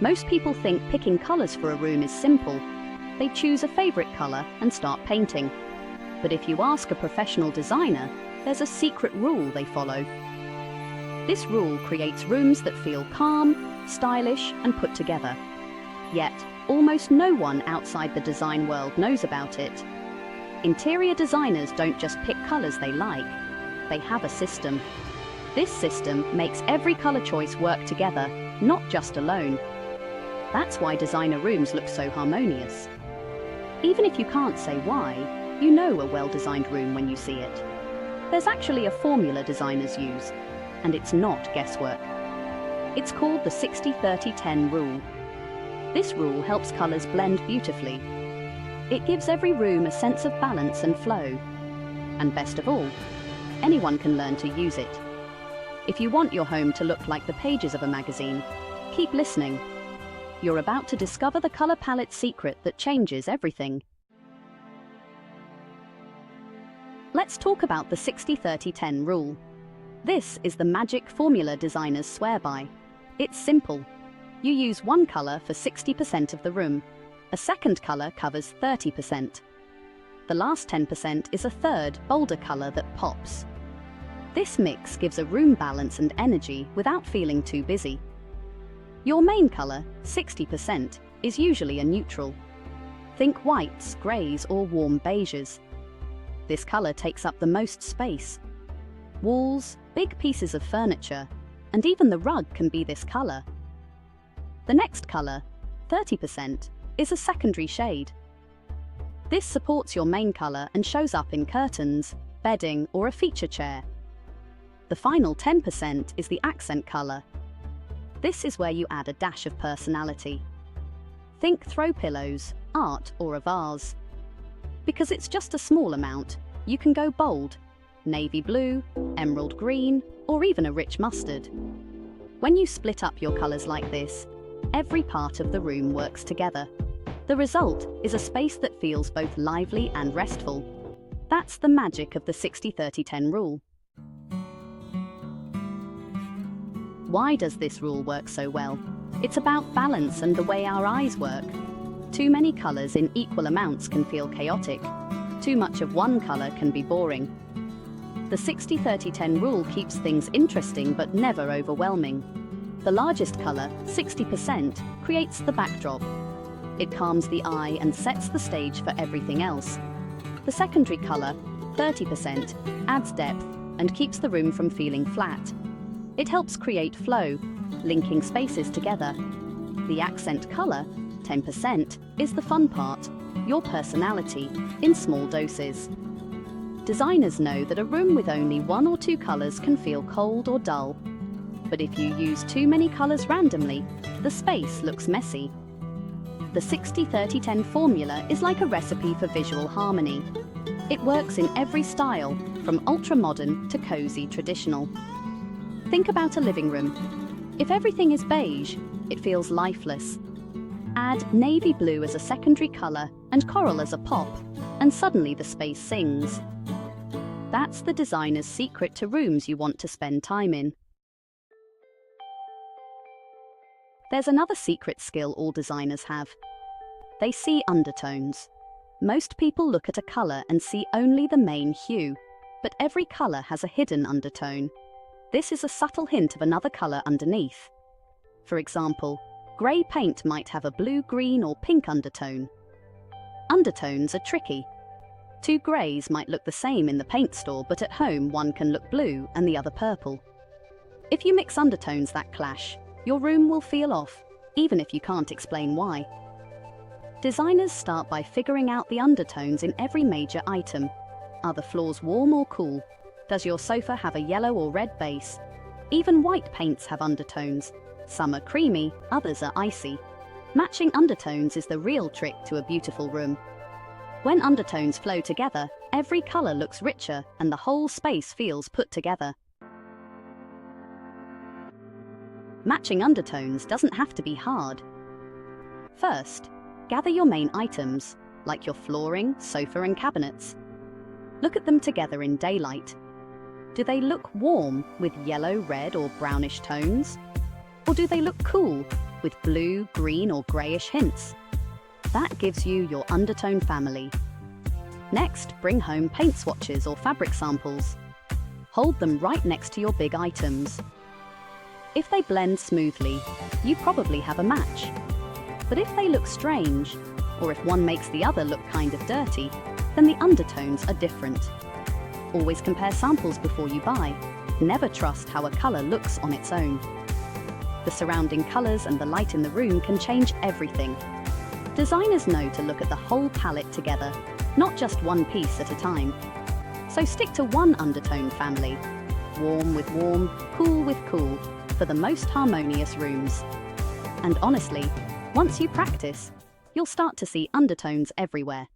Most people think picking colors for a room is simple. They choose a favorite color and start painting. But if you ask a professional designer, there's a secret rule they follow. This rule creates rooms that feel calm, stylish, and put together. Yet, almost no one outside the design world knows about it. Interior designers don't just pick colors they like. They have a system. This system makes every color choice work together, not just alone. That's why designer rooms look so harmonious. Even if you can't say why, you know a well-designed room when you see it. There's actually a formula designers use, and it's not guesswork. It's called the 60-30-10 rule. This rule helps colors blend beautifully. It gives every room a sense of balance and flow. And best of all, anyone can learn to use it. If you want your home to look like the pages of a magazine, keep listening. You're about to discover the color palette secret that changes everything. Let's talk about the 60-30-10 rule. This is the magic formula designers swear by. It's simple. You use one color for 60% of the room. A second color covers 30%. The last 10% is a third, bolder color that pops. This mix gives a room balance and energy without feeling too busy. Your main color, 60%, is usually a neutral. Think whites, greys, or warm beiges. This color takes up the most space. Walls, big pieces of furniture, and even the rug can be this color. The next color, 30%, is a secondary shade. This supports your main color and shows up in curtains, bedding, or a feature chair. The final 10% is the accent color. This is where you add a dash of personality. Think throw pillows, art, or a vase. Because it's just a small amount, you can go bold, navy blue, emerald green, or even a rich mustard. When you split up your colors like this, every part of the room works together. The result is a space that feels both lively and restful. That's the magic of the 60-30-10 rule. Why does this rule work so well? It's about balance and the way our eyes work. Too many colors in equal amounts can feel chaotic. Too much of one color can be boring. The 60-30-10 rule keeps things interesting but never overwhelming. The largest color, 60%, creates the backdrop. It calms the eye and sets the stage for everything else. The secondary color, 30%, adds depth and keeps the room from feeling flat. It helps create flow, linking spaces together. The accent color, 10%, is the fun part, your personality, in small doses. Designers know that a room with only one or two colors can feel cold or dull. But if you use too many colors randomly, the space looks messy. The 60-30-10 formula is like a recipe for visual harmony. It works in every style, from ultra-modern to cozy traditional. Think about a living room. If everything is beige, it feels lifeless. Add navy blue as a secondary color and coral as a pop, and suddenly the space sings. That's the designer's secret to rooms you want to spend time in. There's another secret skill all designers have. They see undertones. Most people look at a color and see only the main hue, but every color has a hidden undertone. This is a subtle hint of another color underneath. For example, gray paint might have a blue, green, or pink undertone. Undertones are tricky. Two grays might look the same in the paint store, but at home one can look blue and the other purple. If you mix undertones that clash, your room will feel off, even if you can't explain why. Designers start by figuring out the undertones in every major item. Are the floors warm or cool? Does your sofa have a yellow or red base? Even white paints have undertones. Some are creamy, others are icy. Matching undertones is the real trick to a beautiful room. When undertones flow together, every color looks richer and the whole space feels put together. Matching undertones doesn't have to be hard. First, gather your main items, like your flooring, sofa, and cabinets. Look at them together in daylight. Do they look warm with yellow, red, or brownish tones? Or do they look cool with blue, green or greyish hints. That gives you your undertone family. Next, bring home paint swatches or fabric samples. Hold them right next to your big items. If they blend smoothly, you probably have a match. But if they look strange, or if one makes the other look kind of dirty, then the undertones are different. Always compare samples before you buy. Never trust how a color looks on its own. The surrounding colors and the light in the room can change everything. Designers know to look at the whole palette together, not just one piece at a time. So stick to one undertone family. Warm with warm, cool with cool, for the most harmonious rooms. And honestly, once you practice, you'll start to see undertones everywhere.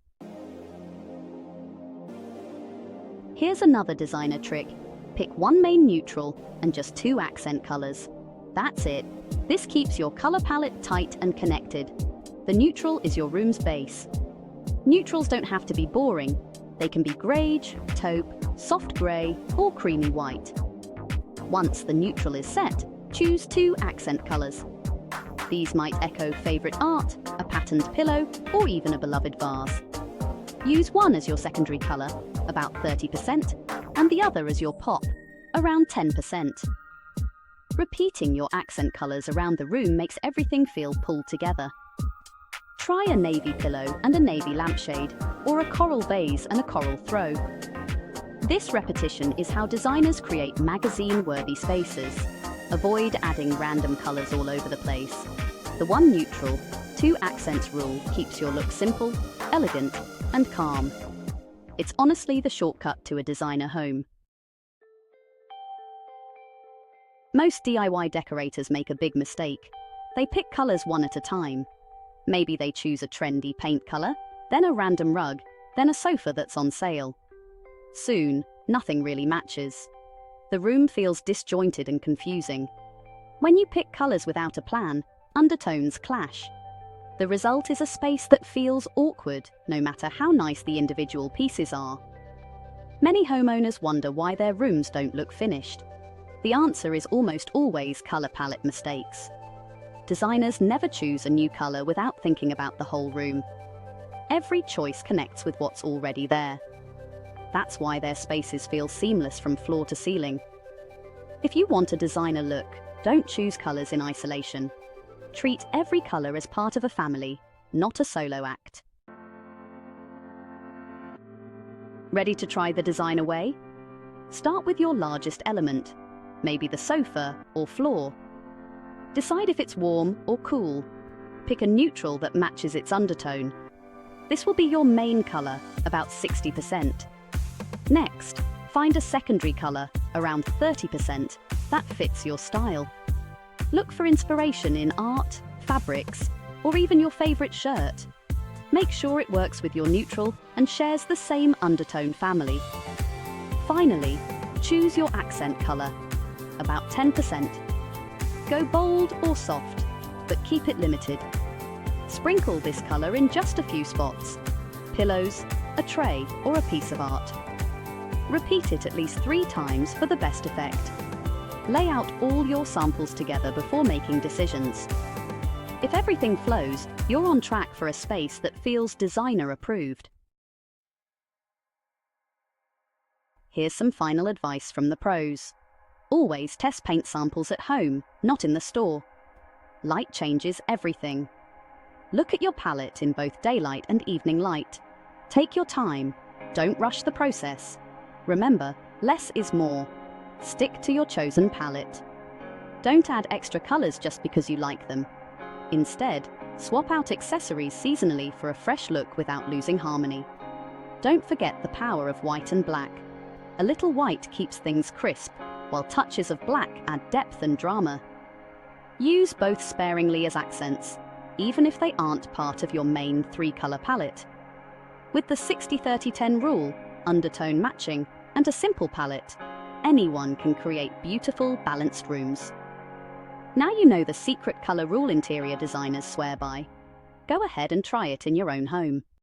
Here's another designer trick. Pick one main neutral and just 2 accent colors. That's it. This keeps your color palette tight and connected. The neutral is your room's base. Neutrals don't have to be boring. They can be greige, taupe, soft gray, or creamy white. Once the neutral is set, choose 2 accent colors. These might echo favorite art, a patterned pillow, or even a beloved vase. Use one as your secondary color, about 30%, and the other as your pop, around 10%. Repeating your accent colors around the room makes everything feel pulled together. Try a navy pillow and a navy lampshade, or a coral vase and a coral throw. This repetition is how designers create magazine-worthy spaces. Avoid adding random colors all over the place. The one neutral, 2 accents rule keeps your look simple, elegant, and calm. It's honestly the shortcut to a designer home. Most DIY decorators make a big mistake. They pick colors one at a time. Maybe they choose a trendy paint color, then a random rug, then a sofa that's on sale. Soon, nothing really matches. The room feels disjointed and confusing. When you pick colors without a plan, undertones clash. The result is a space that feels awkward, no matter how nice the individual pieces are. Many homeowners wonder why their rooms don't look finished. The answer is almost always color palette mistakes. Designers never choose a new color without thinking about the whole room. Every choice connects with what's already there. That's why their spaces feel seamless from floor to ceiling. If you want a designer look, don't choose colors in isolation. Treat every color as part of a family, not a solo act. Ready to try the designer way? Start with your largest element, maybe the sofa or floor. Decide if it's warm or cool. Pick a neutral that matches its undertone. This will be your main color, about 60%. Next, find a secondary color, around 30%, that fits your style. Look for inspiration in art, fabrics, or even your favorite shirt. Make sure it works with your neutral and shares the same undertone family. Finally, choose your accent color, about 10%. Go bold or soft, but keep it limited. Sprinkle this color in just a few spots: pillows, a tray, or a piece of art. Repeat it at least 3 times for the best effect. Lay out all your samples together before making decisions. If everything flows, you're on track for a space that feels designer approved. Here's some final advice from the pros. Always test paint samples at home, not in the store. Light changes everything. Look at your palette in both daylight and evening light. Take your time. Don't rush the process. Remember, less is more. Stick to your chosen palette. Don't add extra colors just because you like them. Instead, swap out accessories seasonally for a fresh look without losing harmony. Don't forget the power of white and black. A little white keeps things crisp, while touches of black add depth and drama. Use both sparingly as accents, even if they aren't part of your main 3-color palette. With the 60-30-10 rule, undertone matching, and a simple palette, anyone can create beautiful, balanced rooms. Now you know the secret color rule interior designers swear by. Go ahead and try it in your own home.